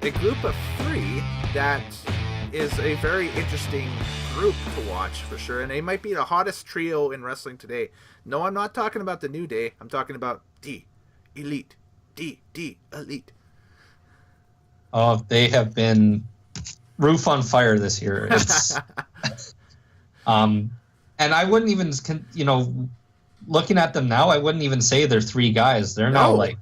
a group of three that is a very interesting group to watch for sure, and they might be the hottest trio in wrestling today. No, I'm not talking about the New Day. I'm talking about D Elite. D Elite. Oh, they have been roof on fire this year. It's and I wouldn't even, looking at them now, I wouldn't even say they're three guys. They're now like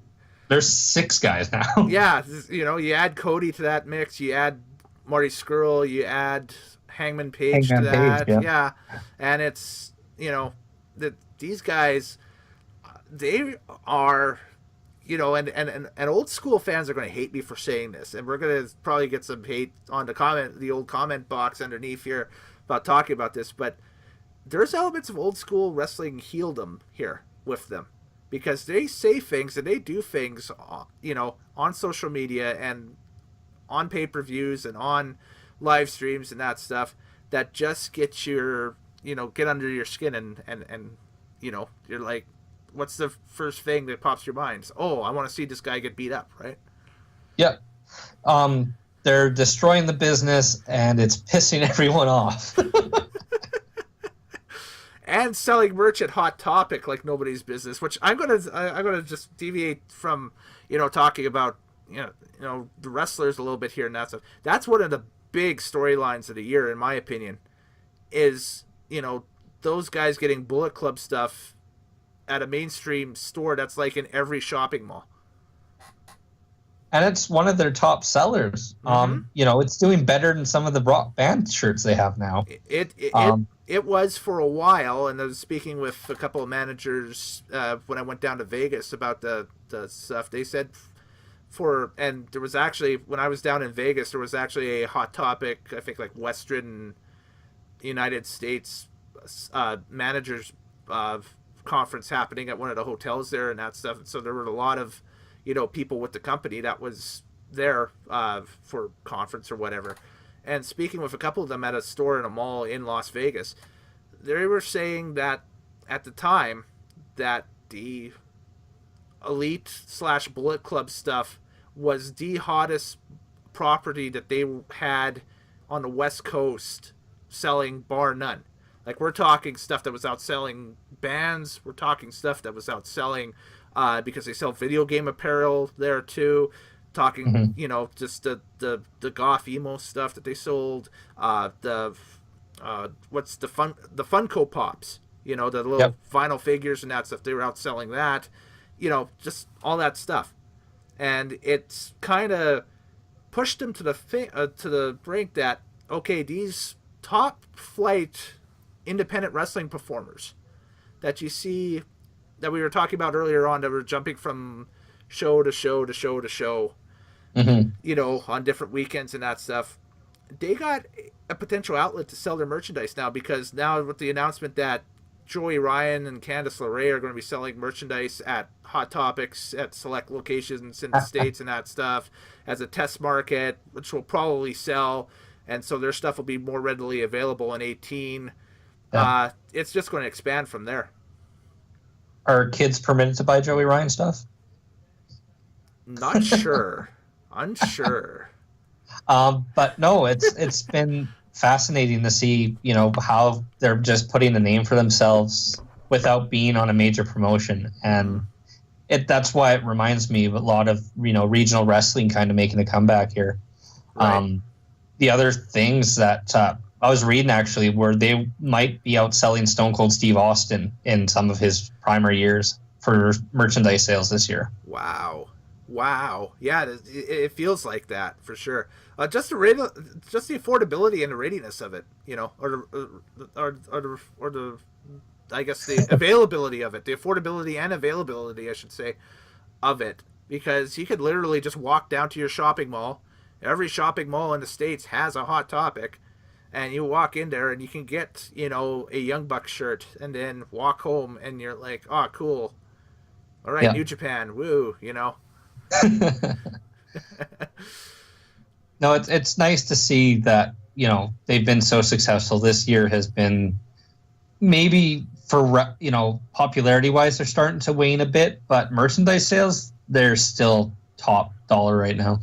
there's six guys now. Yeah, you add Cody to that mix, you add Marty Scurll, you add Hangman Page to that. Yeah. And it's, that these guys, they are, and old school fans are going to hate me for saying this, and we're going to probably get some hate on the old comment box underneath here about talking about this, but there's elements of old school wrestling heeldom here with them, because they say things and they do things, on social media and on pay-per-views and on live streams and that stuff that just get get under your skin and you're like, what's the first thing that pops your mind? Oh, I want to see this guy get beat up, right? Yeah. They're destroying the business and it's pissing everyone off. And selling merch at Hot Topic like nobody's business, which I'm gonna just deviate from, talking about, the wrestlers a little bit here and that stuff. That's one of the big storylines of the year, in my opinion, is, those guys getting Bullet Club stuff at a mainstream store that's like in every shopping mall. And it's one of their top sellers. Mm-hmm. It's doing better than some of the rock band shirts they have now. It was for a while, and I was speaking with a couple of managers when I went down to Vegas about the stuff. They said and there was actually, when I was down in Vegas, there was actually a Hot Topic, I think like Western United States managers conference happening at one of the hotels there and that stuff. So there were a lot of people with the company that was there for conference or whatever. And speaking with a couple of them at a store in a mall in Las Vegas, they were saying that at the time that the Elite / Bullet Club stuff was the hottest property that they had on the West Coast, selling bar none. Like, we're talking stuff that was outselling bands. We're talking stuff that was outselling because they sell video game apparel there too. Talking, just the goth emo stuff that they sold. What's the Funko Pops? The little vinyl figures and that stuff. They were outselling that. Just all that stuff, and it's kind of pushed them to the brink that, okay, these top flight independent wrestling performers that you see, that we were talking about earlier on, that were jumping from show to show to show to show, on different weekends and that stuff, they got a potential outlet to sell their merchandise now, because now with the announcement that Joey Ryan and Candice LeRae are going to be selling merchandise at Hot Topics at select locations in the States and that stuff as a test market, which will probably sell, and so their stuff will be more readily available in 18. It's just going to expand from there. Are kids permitted to buy Joey Ryan stuff? Not sure. Unsure. But no, it's been fascinating to see, how they're just putting a name for themselves without being on a major promotion. And that's why it reminds me of a lot of, regional wrestling kind of making a comeback here. Right. The other things that I was reading actually were they might be outselling Stone Cold Steve Austin in some of his primary years for merchandise sales this year. Wow. Yeah, it feels like that for sure. Just the affordability and the readiness of it, or the I guess the availability of it, the affordability and availability, I should say, of it, because you could literally just walk down to your shopping mall. Every shopping mall in the States has a Hot Topic, and you walk in there and you can get, a Young Bucks shirt and then walk home and you're like, oh, cool. All right, yeah. New Japan, woo, No, it's nice to see that, they've been so successful. This year has been maybe for, popularity-wise, they're starting to wane a bit, but merchandise sales, they're still top dollar right now.